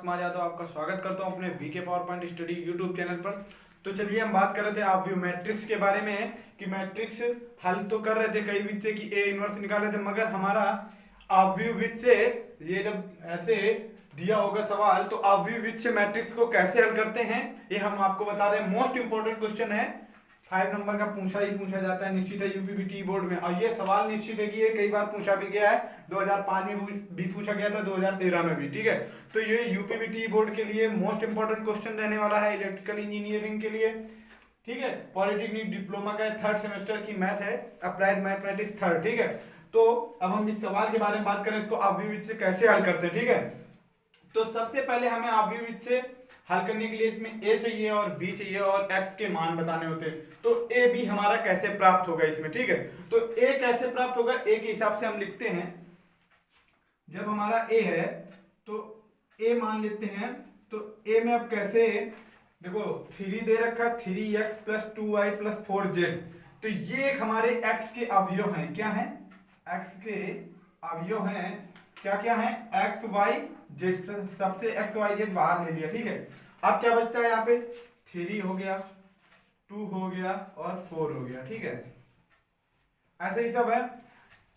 कुमार यादव आपका स्वागत करता हूं अपने VK power point study YouTube channel पर। तो चलिए हम बात कर रहे थे ऑब्व्यू मैट्रिक्स के बारे में कि मैट्रिक्स हल तो कर रहे थे कई विध से कि ए इनवर्स निकाल रहे थे, मगर हमारा ऑब्व्यू विध से ये जब ऐसे दिया होगा सवाल तो ऑब्व्यू विध से मैट्रिक्स को कैसे हल करते हैं ये हम आपको बता रहे हैं। मोस्ट इंपोर्टेंट क्वेश्चन है, 5 नंबर का पूछा जाता है, निश्चित है यूपीपीटी बोर्ड में। और ये सवाल निश्चित है कि ये कई बार पूछा भी गया है, 2005 में भी पूछा गया था, 2013 में भी। ठीक है, तो ये यूपीपीटी बोर्ड के लिए मोस्ट इंपोर्टेंट क्वेश्चन रहने वाला है इलेक्ट्रिकल इंजीनियरिंग के लिए। ठीक है, पॉलिटेक्निक डिप्लोमा का 3rd सेमेस्टर की मैथ है, अप्लाइड मैथमेटिक्स 3rd। ठीक है, तो अब हम इस सवाल के बारे में बात करें, इसको ऑब्व्यू विध से कैसे हल करते हैं। ठीक है, तो सबसे पहले हमें ऑब्व्यू विध से हल करने के लिए इसमें a चाहिए और b चाहिए और x के मान बताने होते हैं। तो a b हमारा कैसे प्राप्त होगा इसमें। ठीक है, तो a कैसे प्राप्त होगा, a के हिसाब से हम लिखते हैं। जब हमारा a है तो a मान लेते हैं, तो a में अब कैसे, देखो 3 दे रखा, 3x + 2y + 4z, तो ये एक हमारे x के अवयव हैं। क्या है, x के अवयव हैं, क्या क्या है, x y z, सबसे x y z बाहर ले लिया। ठीक है, अब क्या बचता है यहाँ पे, 3 हो गया, 2 हो गया और 4 हो गया। ठीक है, ऐसे ही सब है।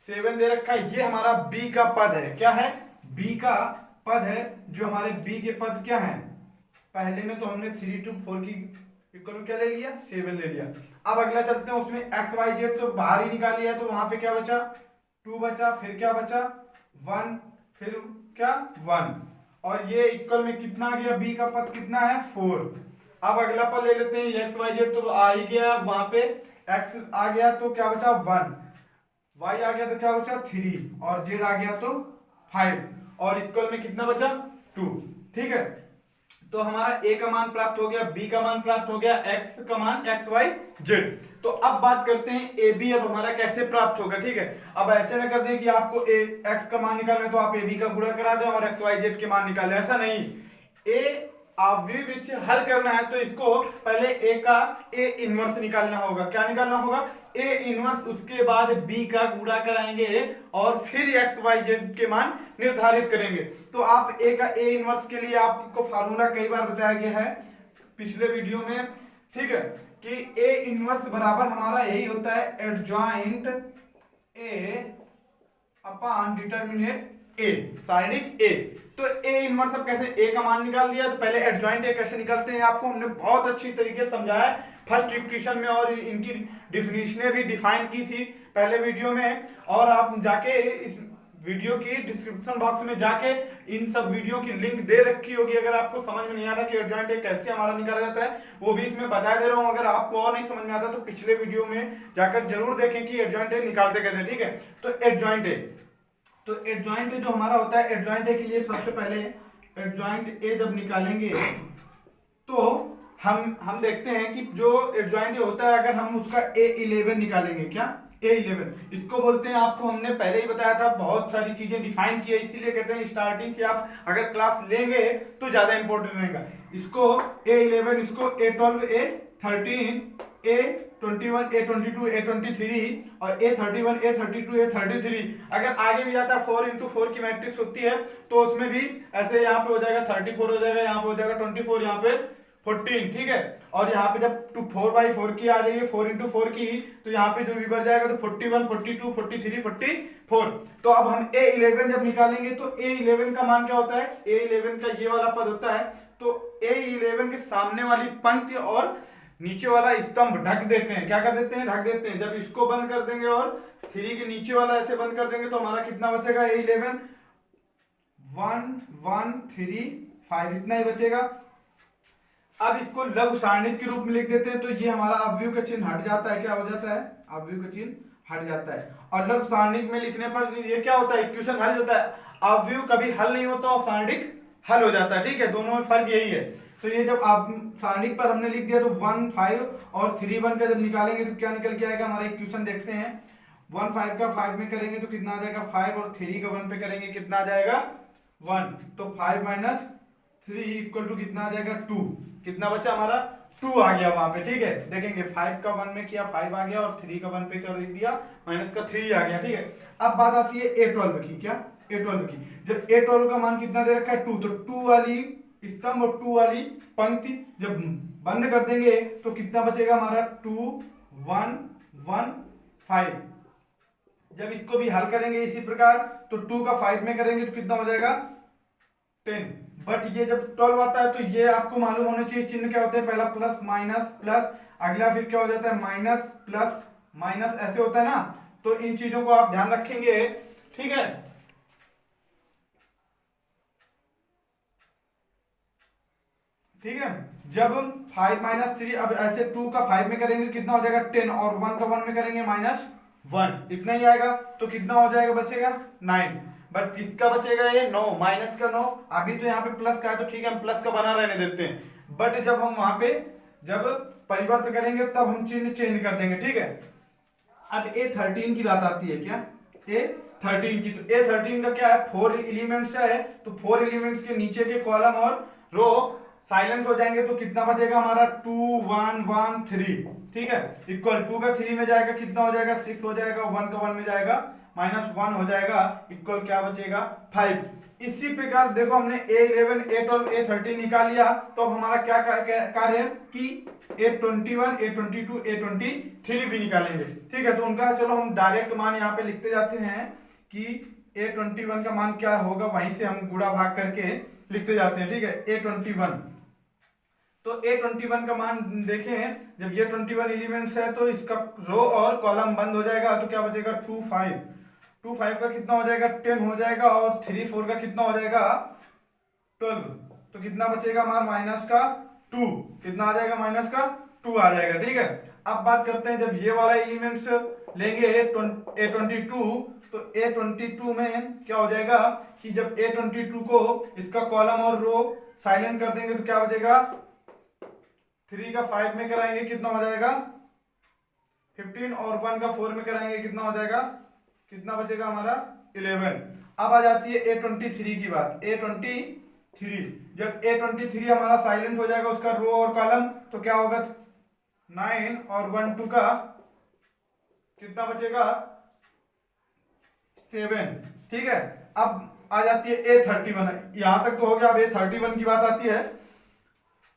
7 दे रखा है, ये हमारा b का पद है। क्या है, b का पद है, जो हमारे b के पद क्या है, पहले में तो हमने 3 to 4 की इक्वल क्या ले लिया, 7 ले लिया। अब अगला चलते हैं, उसमें x y z तो बाहर ही निकाल लिया, तो वहां पे क्या बचा, 2 बचा, फिर क्या बचा 1, फिर क्या 1, और ये इक्वल में कितना आ गया, b का पद कितना है 4। अब अगला पद ले लेते हैं, x y z तो आ ही गया, वहां पे x आ गया तो क्या बचा 1, y आ गया तो क्या बचा 3 और z आ गया तो 5, और इक्वल में कितना बचा 2। ठीक है, तो हमारा a का मान प्राप्त हो गया, b का मान प्राप्त हो गया, x का मान x y z। तो अब बात करते हैं a b अब हमारा कैसे प्राप्त होगा। ठीक है, अब ऐसे ना कर दें कि आपको x का मान निकालना है तो आप a b का गुणा करा दें और x y z के मान निकाल लें, ऐसा नहीं। a ऑब्व्यू विच हल करना है तो इसको पहले a का a इनवर्स निकालना होगा। क्या निकालना होगा, a इनवर्स, उसके बाद b का गुणा कराएंगे और फिर x y z के मान निर्धारित करेंगे। तो आप a का a इनवर्स के लिए आपको फार्मूला कई बार बताया गया है पिछले वीडियो में। ठीक है, कि a इनवर्स बराबर हमारा यही होता है adjoint a upon determinant a, सारणिक a। तो a इनवर्स अब कैसे, a का मान निकाल दिया, तो पहले एडजॉइंट a कैसे निकालते हैं आपको हमने बहुत अच्छी तरीके से समझाया फर्स्ट इक्वेशन में, और इनकी डिफिनीशनें भी डिफाइन की थी पहले वीडियो में। और आप जाके इस वीडियो की डिस्क्रिप्शन बॉक्स में जाके इन सब वीडियो की लिंक दे रखी होगी। अगर आपको समझ में नहीं आता कि एडजॉइंट a कैसे हमारा निकाला जाता है, वो भी इसमें बता दे रहा हूँ। अगर आपको और नहीं समझ में आता तो पिछले वीडियो में जाकर जरूर देखें कि एडजॉइंट a निकालते कैसे। ठीक है, तो एडजॉइंट a, तो एडजॉइंट जो हमारा होता है, एडजॉइंट के लिए सबसे पहले एडजॉइंट ए जब निकालेंगे तो हम देखते हैं कि जो एडजॉइंट होता है, अगर हम उसका A11 निकालेंगे, क्या A11 इसको बोलते हैं, आपको हमने पहले ही बताया था, बहुत सारी चीजें डिफाइन की है, इसीलिए कहते हैं स्टार्टिंग से आप अगर क्लास लेंगे तो ज्यादा इंपॉर्टेंट रहेगा। इसको A11, इसको A12, A13, A21, A22, A23 और A31, A32, A33। अगर आगे भी जाता है 4 into 4 की मैट्रिक्स होती है तो उसमें भी ऐसे यहाँ पे हो जाएगा 34 हो जाएगा, यहाँ पे हो जाएगा 24, यहाँ पे 14। ठीक है, और यहाँ पे जब 4/4 की आ जाएगी, 4 into 4 की, तो यहाँ पे जो भी बढ़ जाएगा तो 41, 42, 43, 44। तो अब हम A11 जब निकालेंगे तो A11 का मान क्या होता है, A11 का ये वाला पद होता है, तो A11 के सामने वाली पंक्ति और नीचे वाला स्तंभ ढक देते हैं। क्या कर देते हैं, ढक देते हैं। जब इसको बंद कर देंगे और 3 के नीचे वाला ऐसे बंद कर देंगे तो हमारा कितना बचेगा, A11 1 1 3 5, इतना ही बचेगा। अब इसको लघु सारणिक के रूप में लिख देते हैं, तो ये हमारा ऑब्व्यू का चिन्ह हट जाता है। क्या हो जाता है, ऑब्व्यू का चिन्ह हट जाता है। और लघु सारणिक में लिखने पर ये क्या होता है, इक्वेशन हल होता है। ऑब्व्यू कभी हल नहीं होता और सारणिक हल हो जाता है। ठीक है, दोनों में फर्क यही है। तो ये जब आप सारणिक पर हमने लिख दिया तो 1 5 और 3 1 का जब निकालेंगे तो क्या निकल के आएगा, हमारा इक्वेशन देखते हैं। 1 5 का 5 में करेंगे तो कितना आ जाएगा 5, और 3 का 1 पे करेंगे कितना आ जाएगा 1, तो 5 - 3 इक्वल टू कितना आ जाएगा 2। कितना बचा हमारा 2 आ गया वहां पे। ठीक है, देखेंगे 5 का 1 में किया 5 आ गया, और 3 का 1 पे कर दिया माइनस का 3 आ गया। ठीक है, अब बात आती है A12 की। क्या A12 की, जब A12 का मान कितना दे रखा है 2, तो 2 वाली स्तंभ और 2 वाली पंक्ति। जब बंद कर देंगे तो कितना बचेगा हमारा 2 1 1 5। जब इसको भी हल करेंगे इसी प्रकार तो 2 का 5 में करेंगे तो कितना हो जाएगा 10। बट ये जब 12 आता है तो ये आपको मालूम होना चाहिए चिन्ह क्या होते हैं, पहला प्लस माइनस प्लस, अगला फिर क्या हो जाता है माइनस प्लस माइनस, ऐसे होता है ना। तो इन चीजों को आप ध्यान रखेंगे, ठीक है। ठीक है, जब 5 माइनस 3, अब ऐसे 2 का 5 में करेंगे कितना हो जाएगा 10, और 1 का 1 में करेंगे -1, इतना ही आएगा। तो कितना हो जाएगा बचेगा 9। बट किसका बचेगा ये 9, माइनस का 9। अभी तो यहाँ पे प्लस का है तो ठीक है, हम प्लस का बना रहने देते हैं। बट जब हम वहां पे जब परिवर्तन करेंगे तब हम चिन्ह चेंज कर देंगे, ठीक है। अब A13 की बात आती है, क्या A13 की। तो A13 का क्या है, 4 एलिमेंट्स है, तो 4 एलिमेंट्स के नीचे के कॉलम और रो साइलेंट हो जाएंगे। तो कितना बचेगा हमारा 2 1 1 3, ठीक है। इक्वल 2 का 3 में जाएगा कितना हो जाएगा 6 हो जाएगा, 1 का 1 में जाएगा -1 हो जाएगा, इक्वल क्या बचेगा 5। इसी प्रकार देखो हमने A11 A12 A13 निकाल लिया। तो अब हमारा क्या कार्य है कि A21 A22 A23 भी निकालेंगे, ठीक है। तो उनका चलो हम डायरेक्ट मान यहाँ पे लिखते जाते हैं कि A21 का मान क्या होगा, वहीं से हम गुणा भाग करके लिखते जाते हैं, ठीक है। A21, तो A21 का मान देखें, जब ये 21 एलिमेंट्स है तो इसका रो और कॉलम बंद हो जाएगा। तो क्या बचेगा 2 5 का कितना हो जाएगा 10 हो जाएगा, और 3 4 का कितना हो जाएगा 12। तो कितना बचेगा हमारा माइनस का 2, कितना आ जाएगा माइनस का 2 आ जाएगा, ठीक है। अब बात करते हैं जब ये वाला एलिमेंट्स लेंगे A22, तो A22 में क्या हो जाएगा कि जब A22 को इसका कॉलम और रो साइलेंट कर देंगे तो क्या बचेगा 3 का 5 में कराएंगे कितना हो जाएगा 15, और 1 का 4 में कराएंगे कितना हो जाएगा, कितना बचेगा हमारा 11। अब आ जाती है A23 की बात। A23, जब A23 हमारा साइलेंट हो जाएगा उसका रो और कॉलम, तो क्या होगा 9 और 1 2 का कितना बचेगा 7, ठीक है। अब आ जाती है A31, यहां तक तो हो गया। अब A31 की बात आती है,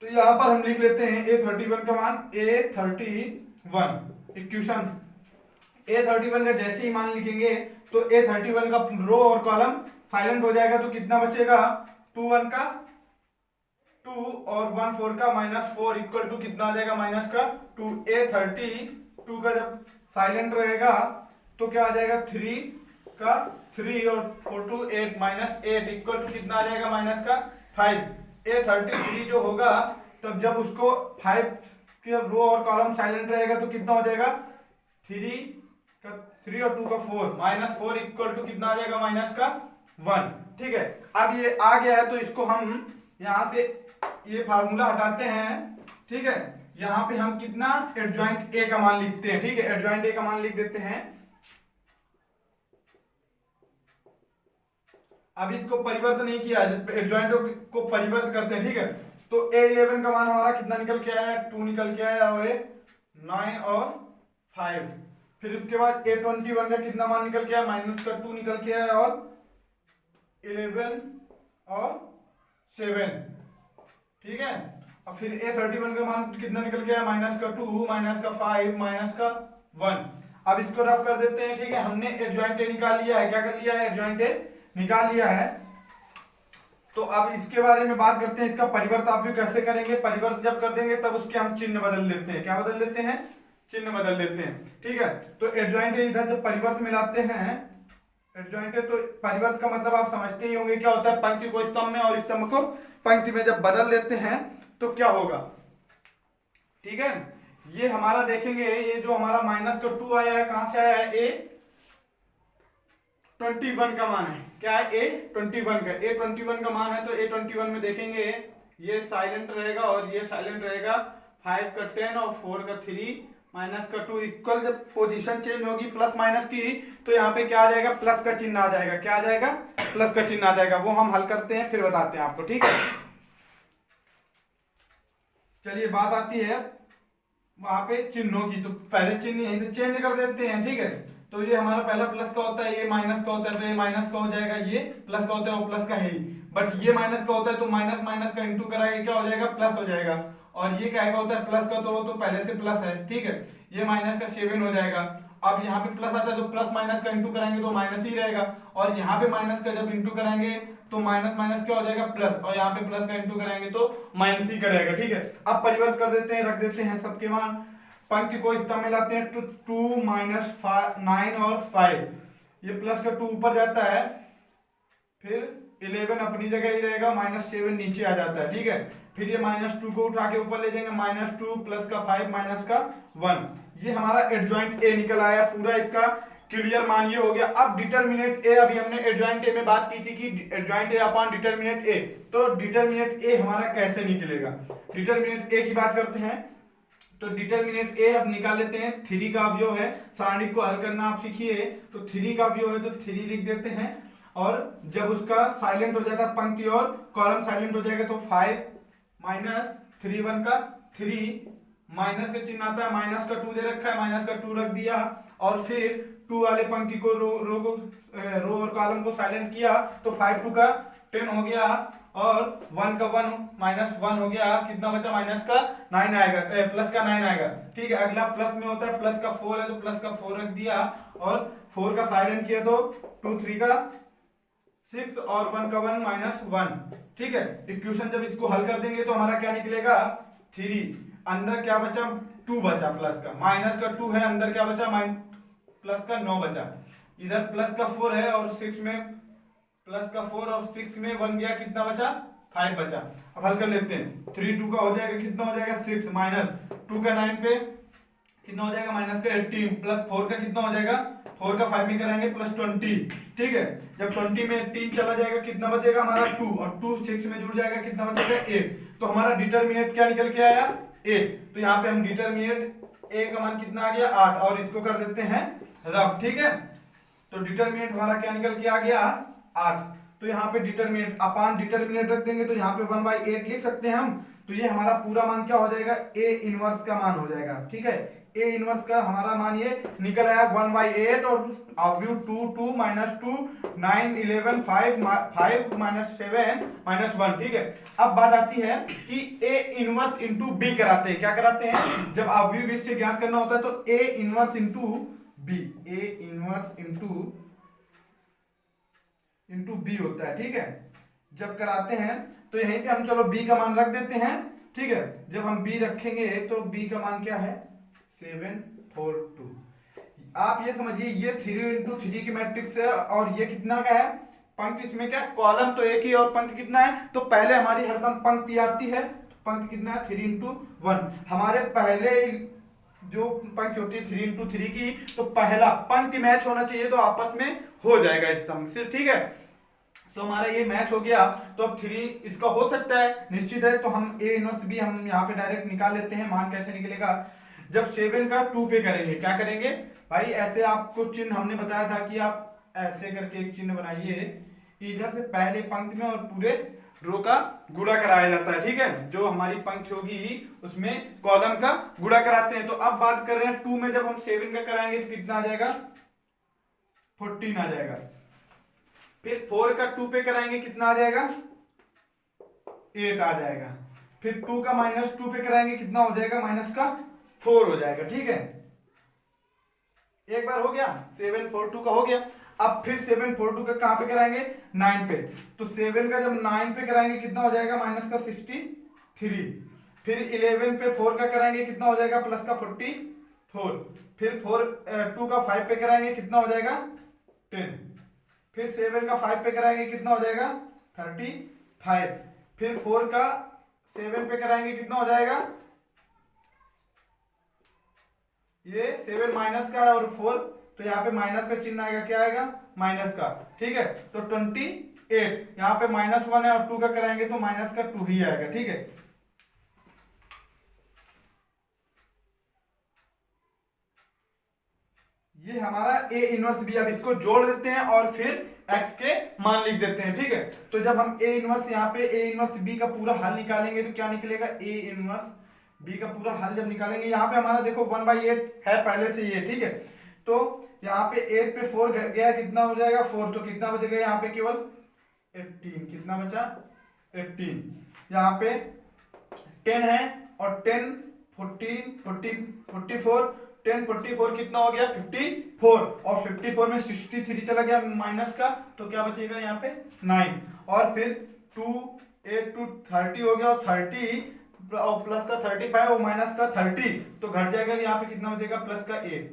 तो यहां पर हम लिख लेते हैं A31 का मान A31 इक्वेशन। A31 का जैसे ही मान लिखेंगे तो A31 का रो और कॉलम साइलेंट हो जाएगा। तो कितना बचेगा 2 1 का 2 और 1 4 का -4, इक्वल टू कितना आ जाएगा माइनस का 2। A32 का जब साइलेंट रहेगा तो क्या आ जाएगा 3 का 3 और 4 2 8 -8, इक्वल टू कितना आ जाएगा माइनस का 5। A33 जो होगा तब जब उसको 5 के रो और कॉलम साइलेंट रहेगा तो कितना हो जाएगा 3 और 2 का 4 -4, इक्वल टू कितना आ जाएगा माइनस का 1, ठीक है। अब ये आ गया है तो इसको हम यहां से ये फार्मूला हटाते हैं, ठीक है। यहां पे हम कितना एडजॉइंट ए का मान लिखते हैं, ठीक है। एडजॉइंट ए का मान लिख देते हैं। अब इसको परिवर्तन नहीं किया, एडजॉइंट को परिवर्तन करते हैं, ठीक है। तो A11 का मान हमारा कितना निकल के आया 2 निकल के आया, और 9 और 5। फिर उसके बाद A21 का कितना मान निकल के आया -2 निकल के आया, और 11 और 7, ठीक है। अब फिर A31 का मान कितना निकल के आया -2 -5 -1। अब इसको रफ कर देते हैं, ठीक है। हमने एडजॉइंट ए निकाल लिया है, क्या कर लिया है एडजॉइंट ए निकाल लिया है। तो अब इसके बारे में बात करते हैं, इसका परिवर्त आप भी कैसे करेंगे। परिवर्त जब कर देंगे तब उसके हम चिन्ह बदल देते हैं, क्या बदल देते हैं चिन्ह बदल देते हैं, ठीक है। तो एडजॉइंट ए इधर जब परिवर्त मिलाते हैं एडजॉइंट ए, तो परिवर्त का मतलब आप समझते ही होंगे क्या होता है, पंक्ति को स्तंभ में और स्तंभ को पंक्ति में जब बदल देते हैं तो क्या होगा, ठीक है। ये हमारा देखेंगे, ये जो हमारा -2 आया है कहां से आया है A21 का मान है, क्या है A21 का मान है। तो A21 में देखेंगे ये साइलेंट रहेगा और ये साइलेंट रहेगा, 5 का 10 और 4 का 3 -2, इक्वल जब पोजीशन चेंज होगी प्लस माइनस की तो यहाँ पे क्या आ जाएगा प्लस का चिन्ह आ जाएगा, क्या आ जाएगा प्लस का चिन्ह आ जाएगा। वो हम हल करते हैं फिर बताते हैं आपको, ठीक है। चलिए बात आती है वहां पे चिन्हों की, तो पहले चिन्ह यहीं से चेंज कर देते हैं, ठीक है। तो ये हमारा पहला प्लस का होता है, ये माइनस का होता है, तो ये माइनस का हो जाएगा, ये प्लस का होता है वो प्लस का है ही। बट ये माइनस का होता है तो माइनस माइनस का इंटू कराएंगे क्या हो जाएगा, प्लस हो जाएगा। और ये क्या होता है प्लस का, तो वो तो पहले से प्लस है, ठीक है। ये माइनस का 7 हो जाएगा। अब यहाँ पे प्लस आता है तो प्लस माइनस का इंटू कराएंगे तो माइनस ही रहेगा, और यहाँ पे माइनस का जब इंटू कराएंगे तो माइनस माइनस क्या हो जाएगा प्लस, और यहाँ पे प्लस का इंटू कराएंगे तो माइनस ही करेगा, ठीक है। अब परिवर्त कर देते हैं, रख देते हैं सबके मान, पंक्ति को स्तंभ में लाते हैं तो 2 माइनस 9 और 5, ये प्लस का 2 ऊपर जाता है, फिर 11 अपनी जगह ही रहेगा, -7 नीचे आ जाता है, ठीक है। फिर ये -2 को उठा के ऊपर ले जाएंगे, -2 प्लस का 5 माइनस का 1, ये हमारा एडजॉइंट ए निकल आया पूरा, इसका क्लियर मान ये हो गया। अब डिटरमिनेंट ए, अभी हमने एडजॉइंट ए में बात की थी कि adjoint A upon determinant A, तो डिटरमिनेंट ए हमारा कैसे निकलेगा, डिटरमिनेंट ए की बात करते हैं। तो डिटरमिनेंट ए अब निकाल लेते हैं, 3 का अवयव है, सारणी को हल करना आप सीखिए, तो 3 का अवयव है तो 3 लिख देते हैं, और जब उसका साइलेंट हो जाता है पंक्ति और कॉलम साइलेंट हो जाएगा तो 5 माइनस 3 1 का 3, माइनस का चिन्ह आता है, माइनस का 2 दे रखा है, माइनस का 2 रख दिया, और फिर 2 वाले पंक्ति को रो और कॉलम को साइलेंट किया तो 5 2 का 10 हो गया, और 1 का 1 -1 हो गया, कितना बचा माइनस का 9 आएगा, प्लस का 9 आएगा, ठीक है। अगला प्लस में होता है, प्लस का 4 है तो प्लस का 4 रख दिया, और 4 का साइलेंट किया तो 2 3 का 6 और 1 का 1 -1, ठीक है। इक्वेशन जब इसको हल कर देंगे तो हमारा क्या निकलेगा 3, अंदर क्या बचा 2 बचा, प्लस का माइनस का 2 है, अंदर क्या बचा प्लस का 9 बचा, इधर प्लस का 4 है और 6 में प्लस का 4 और 6 में 1 गया, कितना बचा 5 बचा। अब हल कर लेते हैं, 3 2 का हो जाएगा, कितना हो जाएगा 6 माइनस 2 का 9 पे कितना हो जाएगा माइनस का 18, प्लस 4 का कितना हो जाएगा 4 का 5 में कराएंगे प्लस 20, ठीक है। जब 20 में 3 चला जाएगा कितना बचेगा हमारा 2, और 2 6 में जुड़ जाएगा, कितना बचेगा 8, तो हमारा डिटरमिनेंट क्या निकल के आया 8, तो यहाँ पे हम डिटरमिनेंट ए का मान कितना आ गया 8, और इसको कर देते हैं रफ, ठीक है। तो डिटरमिनेंट हमारा क्या निकल के आ गया 8, तो यहाँ पे डिटरमिनेंट अपान डिटरमिनेंट रख देंगे तो यहाँ पे 1/8 लिख सकते हैं हम, तो ये हमारा पूरा मान क्या हो जाएगा ए इनवर्स का मान हो जाएगा, ठीक है। ए इनवर्स का हमारा मान ये निकल आया 1/8, और अवयव 2 2 -2 9 11 5 5 -7 -1, ठीक है। अब बात आती है कि ए इनवर्स इंटू बी कराते हैं, क्या कराते हैं, जब अवयव से ज्ञात करना होता है तो A inverse into B, A inverse into B होता है, ठीक है। जब कराते हैं तो यहीं पे हम चलो बी का मान रख देते हैं, ठीक है। जब हम बी रखेंगे तो बी का मान क्या है 742, आप ये समझिए ये 3 × 3 की मैट्रिक्स है, और ये कितना का है पंक्ति, इसमें क्या कॉलम तो एक ही और पंक्ति कितना है, तो पहले हमारी हरदम पंक्ति आती है, तो पंक्ति कितना है 3 × 1, हमारे पहले जो पंक्ति होती है 3 × 3 की, तो पहला पंक्ति मैच होना चाहिए तो आपस में हो जाएगा स्तंभ से, ठीक है। तो हमारा ये मैच हो गया, तो अब 3 इसका हो सकता है निश्चित है, तो हम ए इनवर्स बी हम यहाँ पे डायरेक्ट निकाल लेते हैं, मान कैसे निकलेगा, जब 7 का 2 पे करेंगे क्या करेंगे भाई, ऐसे आपको चिन्ह हमने बताया था कि आप ऐसे करके एक चिन्ह बनाइए, इधर से पहले पंक्ति में और पूरे रो का गुणा कराया जाता है, ठीक है। जो हमारी पंक्ति होगी उसमें कॉलम का गुणा कराते हैं। तो अब बात कर रहे हैं 2 में जब हम 7 का कराएंगे तो कितना आ जाएगा 14 आ जाएगा, फिर 4 का 2 पे कराएंगे कितना आ जाएगा 8 आ जाएगा, फिर 2 का -2 पे कराएंगे कितना हो जाएगा -4 हो जाएगा, ठीक है। एक बार हो गया 742 का हो गया, अब फिर 742 का कहां पे कराएंगे 9 पे, तो 7 का जब 9 पे कराएंगे कितना हो जाएगा -63, फिर 11 पे 4 का कराएंगे कितना हो जाएगा +44, फिर 2 का 5 पे कराएंगे कितना हो जाएगा 10, फिर 7 का 5 पे कराएंगे कितना हो जाएगा 35, फिर 4 का 7 पे कराएंगे कितना हो जाएगा, ये 7 माइनस का है और 4, तो यहाँ पे माइनस का चिन्ह आएगा, क्या आएगा माइनस का, ठीक है। तो 28, यहाँ पे -1 है और 2 का कराएंगे तो -2 ही आएगा, ठीक है। ये हमारा ए इनवर्स बी, अब इसको जोड़ देते हैं और फिर x के मान लिख देते हैं, ठीक है। तो जब हम ए इनवर्स यहाँ पे ए इनवर्स बी का पूरा हल निकालेंगे तो क्या निकलेगा, ए इनवर्स बी का पूरा हल जब निकालेंगे, यहाँ पे हमारा देखो 1/8 है पहले से ये, ठीक है। तो यहाँ पे 8 पे 4 गया कितना हो जाएगा 4, तो कितना बचेगा यहाँ पे केवल 18, कितना बचा 18। यहाँ पे 10 है और 10 14 40 44 10 44 कितना हो गया 54, और 54 में 63 चला गया माइनस का, तो क्या बचेगा यहाँ पे 9, और फिर 2 8 to 30 हो गया, और 30 और प्लस का 35 और माइनस का 30, तो घट जाएगा यहाँ पे कितना बचेगा प्लस का 8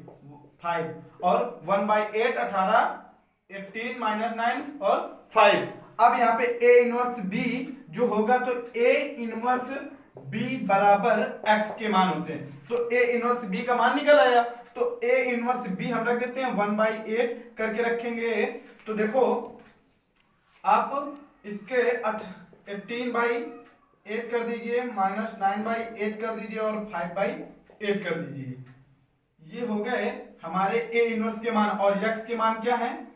5, और 1/8 18 18 माइनस 9 और 5। अब यहाँ पे A इनवर्स B जो होगा, तो A इनवर्स B बराबर x के मान होते हैं, तो A इनवर्स B का मान निकल आया, तो A इनवर्स B हम रख देते हैं 1/8 करके रखेंगे। तो देखो आप इसके 18/8 कर दीजिए, माइनस 9/8 कर दीजिए, और 5/8 कर दीजिए। ये हो गए हमारे A इनवर्स के मान। और x के मान क्या है,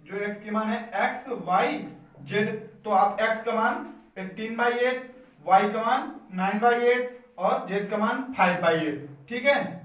जो x के मान है x y z, तो आप x का मान 18/8, y का मान 9/8 और z का मान 5/8, ठीक है।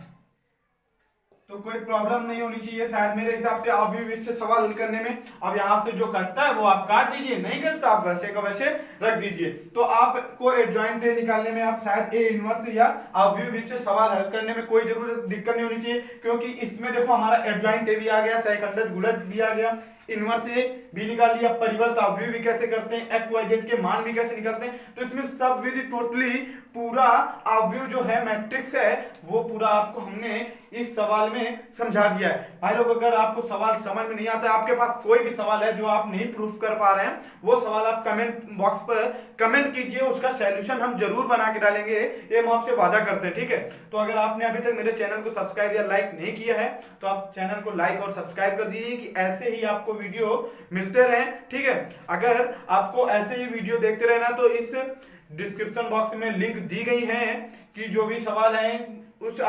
तो कोई प्रॉब्लम नहीं होनी चाहिए शायद मेरे हिसाब से ऑब्वियस से सवाल हल करने में। अब यहाँ से जो कटता है वो आप काट दीजिए, नहीं कटता आप वैसे का वैसे रख दीजिए। तो आपको एडजॉइंट ए निकालने में आप शायद ए इनवर्स या ऑब्वियस से सवाल हल करने में कोई जरूरत दिक्कत नहीं होनी चाहिए, क्योंकि इसमें देखो हमारा एडजॉइंट ए भी आ गया, सेकंड गुणज भी आ गया, इनवर्स ए भी निकाल लिया, परिवर्त अवयव भी कैसे करते हैं, एक्स वाई जेड के मान भी कैसे निकालते हैं, तो इसमें सब विधि टोटली पूरा अवयव जो है मैट्रिक्स है वो पूरा आपको हमने इस सवाल में समझा दिया है। भाई लोग अगर आपको सवाल समझ में नहीं आता, आपके पास कोई भी सवाल है जो आप नहीं प्रूफ कर पा रहे हैं, वो सवाल आप कमेंट बॉक्स पर कमेंट कीजिए, उसका सॉल्यूशन हम जरूर बना के डालेंगे, ये हम आपसे वादा करते हैं, ठीक है। तो अगर आपने अभी तक मेरे चैनल को सब्सक्राइब या लाइक नहीं किया है तो आप चैनल को लाइक और सब्सक्राइब कर दीजिए कि ऐसे ही आपको वीडियो मिलते रहे, ठीक है। अगर आपको ऐसे ही वीडियो देखते रहना तो इस डिस्क्रिप्शन बॉक्स में लिंक दी गई है कि जो भी सवाल हैं उस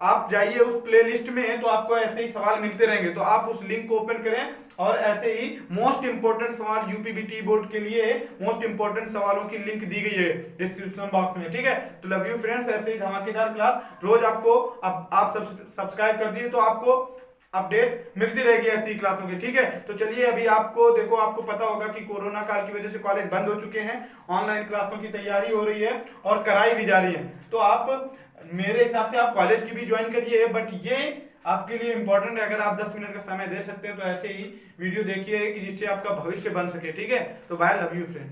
आप जाइए उस प्लेलिस्ट में, तो आपको ऐसे ही सवाल मिलते रहेंगे, तो आप उस लिंक को ओपन करें और ऐसे ही मोस्ट इंपोर्टेंट सवाल यूपीबीटी बोर्ड के लिए मोस्ट इंपोर्टेंट सवालों की लिंक दी गई है डिस्क्रिप्शन बॉक्स में, ठीक है। तो लव यू फ्रेंड्स, ऐसे ही धमाकेदार क्लास रोज आपको आप सब्सक्राइब कर दिए तो आपको अपडेट मिलती रहेगी ऐसी क्लासों की, ठीक है। तो चलिए अभी आपको देखो, आपको पता होगा कि कोरोना काल की वजह से कॉलेज बंद हो चुके हैं, ऑनलाइन क्लासों की तैयारी हो रही है और कराई भी जा रही है, तो आप मेरे हिसाब से आप कॉलेज की भी ज्वाइन करिए, बट ये आपके लिए इंपॉर्टेंट है। अगर आप 10 मिनट का समय दे सकते हैं तो ऐसे ही वीडियो देखिए कि जिससे आपका भविष्य बन सके, ठीक है। तो बाय, लव यू फ्रेंड।